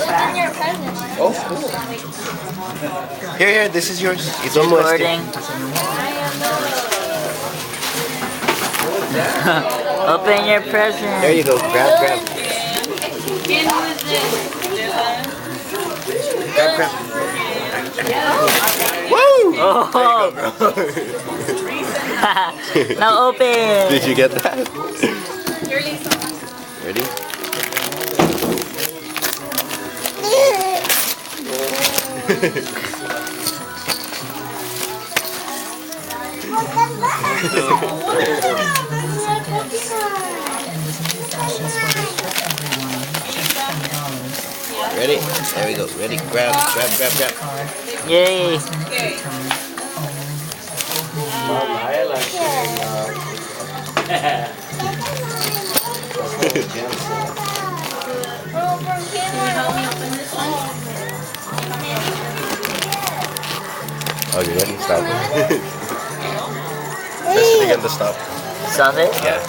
Open your present. Oh, cool. Here, this is yours. It's almost Recording. Open your present. There you go. Grab. Begin with this, Dylan. Grab. Woo! Oh. Now open. Did you get that? Your Lisa. Ready? Ready? There we go. Ready? Grab. Yay. Oh, you ready? Stop. Press it again to stop. Stop it? Yeah.